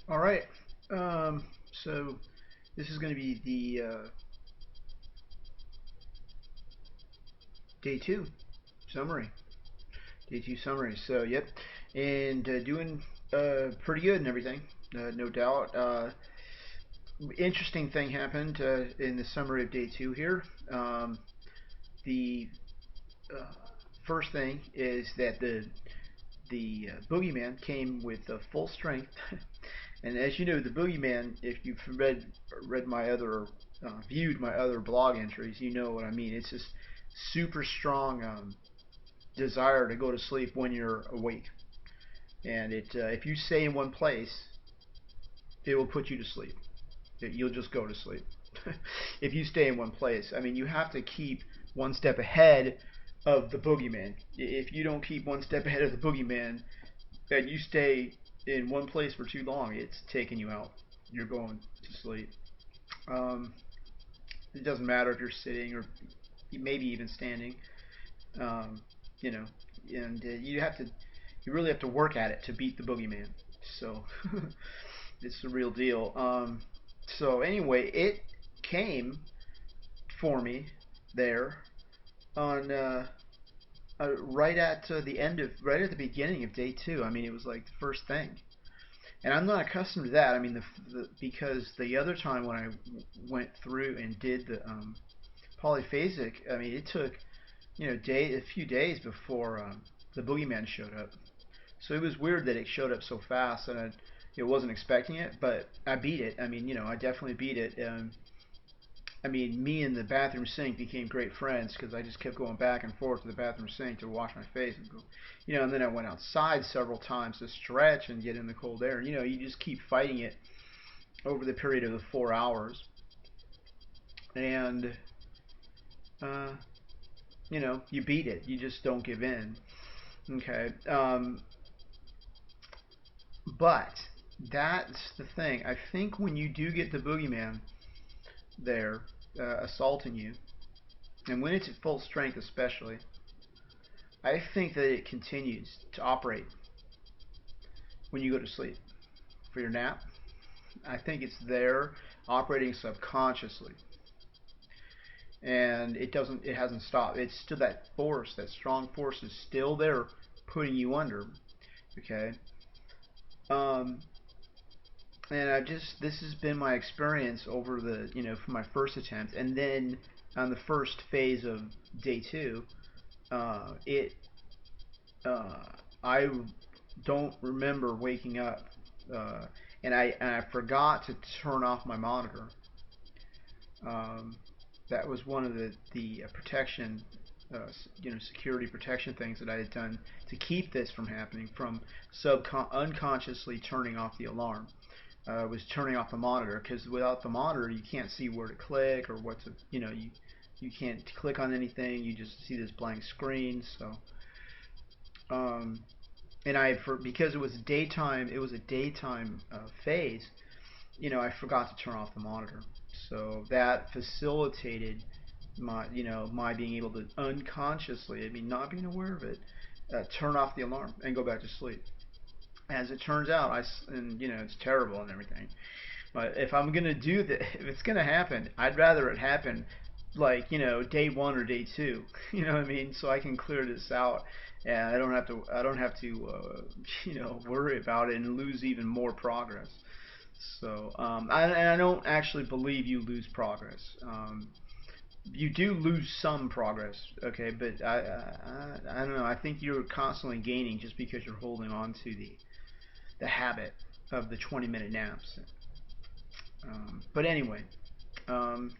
All right. So this is going to be the day two summary. Day two summary. So yep, and doing pretty good and everything, no doubt. Interesting thing happened in the summary of day two here. The uh, first thing is that the boogeyman came with full strength. And as you know, the boogeyman, if you've read my other viewed my other blog entries, you know what I mean. It's this super strong desire to go to sleep when you're awake, and it if you stay in one place, it will put you to sleep. You'll just go to sleep if you stay in one place. I mean, you have to keep one step ahead of the boogeyman. If you don't keep one step ahead of the boogeyman, and you stay in one place for too long, it's taking you out. You're going to sleep. Um, it doesn't matter if you're sitting or maybe even standing. Um, you know, and you really have to work at it to beat the boogeyman. So it's the real deal. So anyway, it came for me there on right at the beginning of day two. I mean, it was like the first thing, and I'm not accustomed to that. I mean, because the other time when I went through and did the polyphasic, I mean, it took a few days before the boogeyman showed up. So it was weird that it showed up so fast, and I wasn't expecting it, but I beat it. I mean, I definitely beat it. I mean, me and the bathroom sink became great friends because I just kept going back and forth to the bathroom sink to wash my face and go, and then I went outside several times to stretch and get in the cold air. You just keep fighting it over the period of the 4 hours, and uh, you beat it. You just don't give in. Okay, but that's the thing. I think when you do get the boogeyman there assaulting you, and when it's at full strength, especially, I think that it continues to operate when you go to sleep for your nap. I think it's there operating subconsciously, and it hasn't stopped. It's still that force, that strong force is still there, putting you under. Okay, um, and this has been my experience over the from my first attempt, and then on the first phase of day two, it uh, I don't remember waking up, uh, and I forgot to turn off my monitor. Um, that was one of the protection, security protection things that I had done to keep this from happening, from unconsciously turning off the alarm. Was turning off the monitor because without the monitor you can't see where to click or what to, you can't click on anything. You just see this blank screen. So, um, and because it was a daytime phase. I forgot to turn off the monitor. So that facilitated my being able to unconsciously, I mean, not being aware of it, turn off the alarm and go back to sleep. As it turns out, and it's terrible and everything. But if I'm gonna do that, if it's gonna happen, I'd rather it happen like day one or day two. You know what I mean? So I can clear this out, and I don't have to worry about it and lose even more progress. So and I don't actually believe you lose progress. You do lose some progress, okay, but I don't know. I think you're constantly gaining just because you're holding on to the habit of the 20-minute naps. But anyway, um,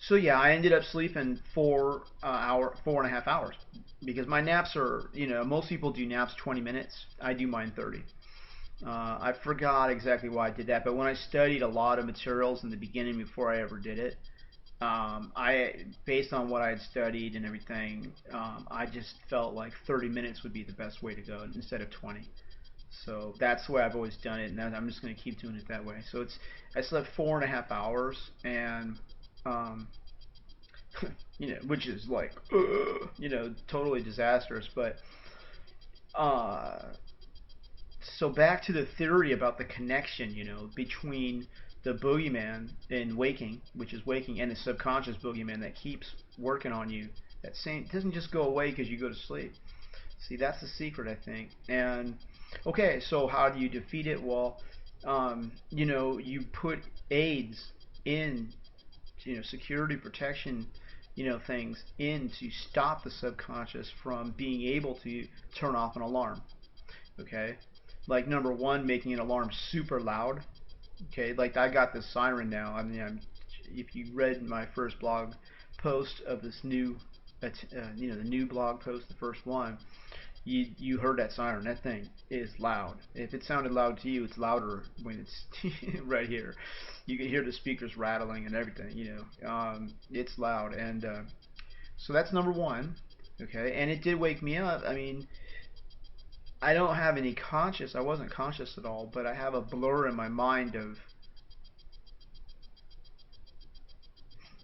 so yeah, I ended up sleeping 4.5 hours because my naps are, most people do naps 20 minutes. I do mine 30. I forgot exactly why I did that, but when I studied a lot of materials in the beginning before I ever did it, based on what I had studied and everything, I just felt like 30 minutes would be the best way to go instead of 20. So that's the way I've always done it, and I'm just going to keep doing it that way. So I slept 4.5 hours, and um, which is like, totally disastrous. But uh, So back to the theory about the connection, between the boogeyman in waking, which is waking, and the subconscious boogeyman that keeps working on you. That same doesn't just go away because you go to sleep. See, that's the secret, I think. And okay, so how do you defeat it? Well, you put aids in, security protection, things in to stop the subconscious from being able to turn off an alarm. Okay, like number one, making an alarm super loud. Okay, like I got this siren now. I mean, if you read my first blog post of this new, the new blog post, the first one, you heard that siren. That thing is loud. If it sounded loud to you, it's louder when it's right here. You can hear the speakers rattling and everything. It's loud, and so that's number one. Okay, and it did wake me up. I mean, I don't have any conscious. I wasn't conscious at all, but I have a blur in my mind of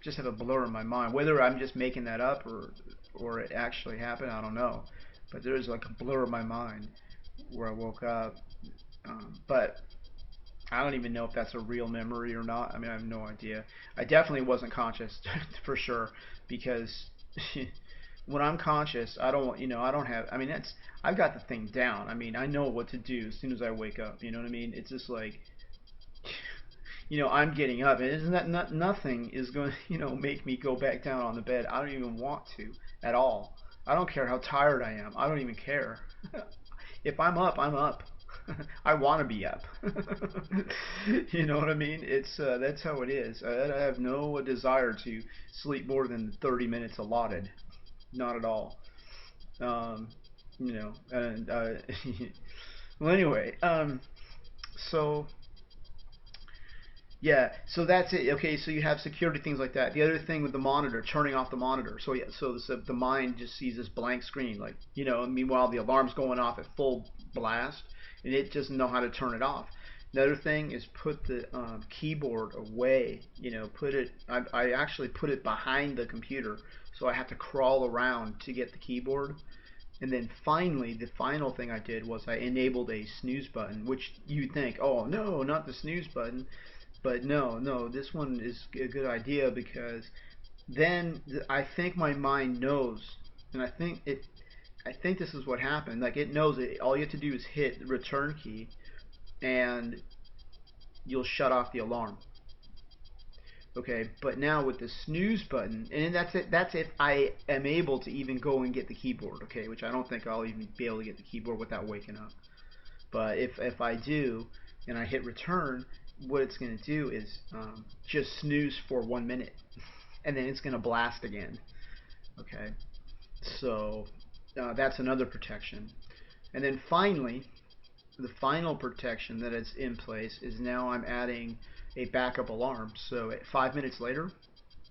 just have a blur in my mind. Whether I'm just making that up or it actually happened, I don't know. But there's like a blur in my mind where I woke up. But I don't even know if that's a real memory or not. I mean, I have no idea. I definitely wasn't conscious for sure because when I'm conscious, I don't have. I mean, I've got the thing down. I mean, I know what to do as soon as I wake up. You know what I mean? It's just like I'm getting up, and isn't that nothing is going to, make me go back down on the bed. I don't even want to at all. I don't care how tired I am. I don't even care. If I'm up, I'm up. I want to be up. You know what I mean? It's that's how it is. I have no desire to sleep more than 30 minutes allotted. Not at all. Um, and well, anyway, so yeah, so that's it. Okay, so you have security things like that. The other thing with the monitor, turning off the monitor. So yeah, so the mind just sees this blank screen, like and meanwhile the alarm's going off at full blast, and it doesn't know how to turn it off. Another thing is put the keyboard away. Put it. I actually put it behind the computer, so I have to crawl around to get the keyboard. And then finally, the final thing I did was I enabled a snooze button, which you'd think, oh no, not the snooze button. But no, no, this one is a good idea because then I think my mind knows, and I think this is what happened. Like it knows it. All you have to do is hit the return key, and you'll shut off the alarm. Okay, but now with the snooze button, and that's it. That's if I am able to even go and get the keyboard. Okay, which I don't think I'll even be able to get the keyboard without waking up. But if I do, and I hit return, what it's going to do is just snooze for 1 minute, and then it's going to blast again. Okay, so that's another protection. And then finally, the final protection that is in place is now I'm adding a backup alarm. So at 5 minutes later,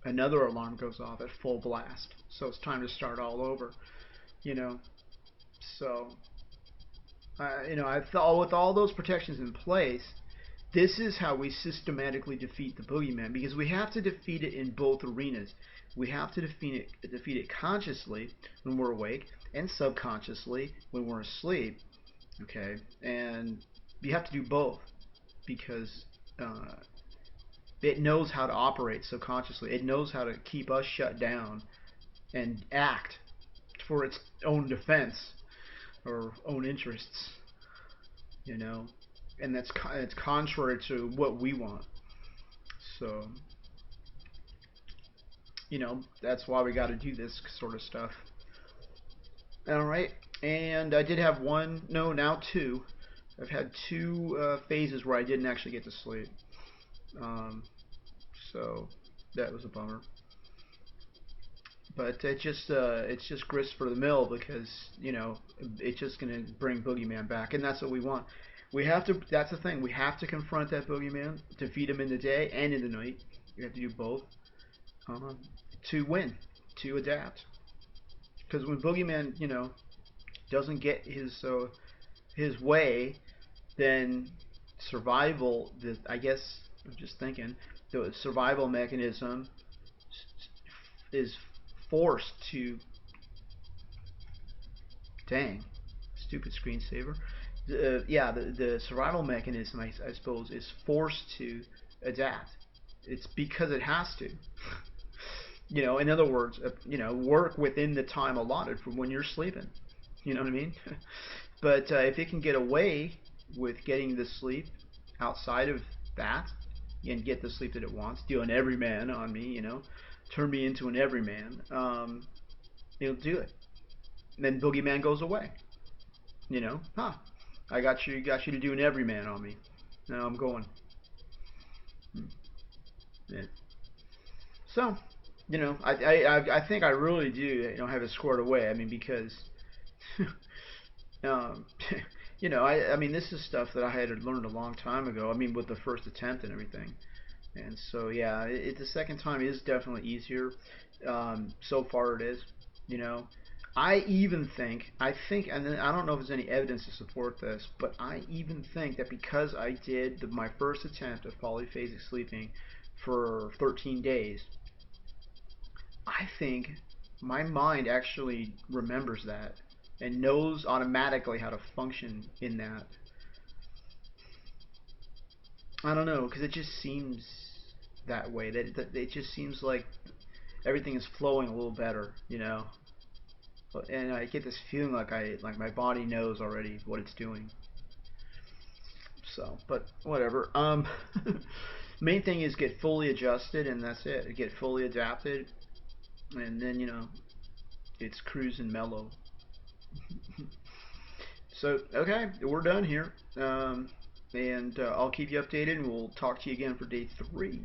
another alarm goes off at full blast. So it's time to start all over. You know, so I thought with all those protections in place, this is how we systematically defeat the boogeyman because we have to defeat it in both arenas. We have to defeat it consciously when we're awake and subconsciously when we're asleep. Okay, and you have to do both because uh, it knows how to operate subconsciously. It knows how to keep us shut down and act for its own defense or own interests. You know, and it's contrary to what we want. So that's why we got to do this sort of stuff. All right, and I did have one, no, now two. I've had two phases where I didn't actually get to sleep. Um, so that was a bummer. But it's just grist for the mill because it's just gonna bring Boogeyman back, and that's what we want. We have to. That's the thing. We have to confront that Boogeyman, defeat him in the day and in the night. We have to do both um, to win, to adapt. Because when Boogeyman, doesn't get his way, then survival. I guess I'm just thinking the survival mechanism is forced to dang stupid screensaver Yeah, the survival mechanism, I suppose, is forced to adapt. It's because it has to. In other words, work within the time allotted for when you're sleeping. You know what I mean? But if it can get away with getting the sleep outside of that and get the sleep that it wants, do an everyman on me, turn me into an everyman, it'll do it. And then boogeyman goes away. I got you to do an everyman on me. Now I'm going. Yeah. So, I think I really do, have it squared away. I mean, because, um, I mean, this is stuff that I had learned a long time ago. I mean, with the first attempt and everything. And so, yeah, the second time is definitely easier. So far, it is. You know, and I don't know if there's any evidence to support this, but I even think that because I did my first attempt of polyphasic sleeping for 13 days, I think my mind actually remembers that and knows automatically how to function in that. I don't know, because it just seems that way. That it just seems like everything is flowing a little better. And I get this feeling like my body knows already what it's doing. So, but whatever. Main thing is get fully adjusted, and that's it. Get fully adapted, and then it's cruising mellow. So, okay, we're done here. And I'll keep you updated, and we'll talk to you again for day 3.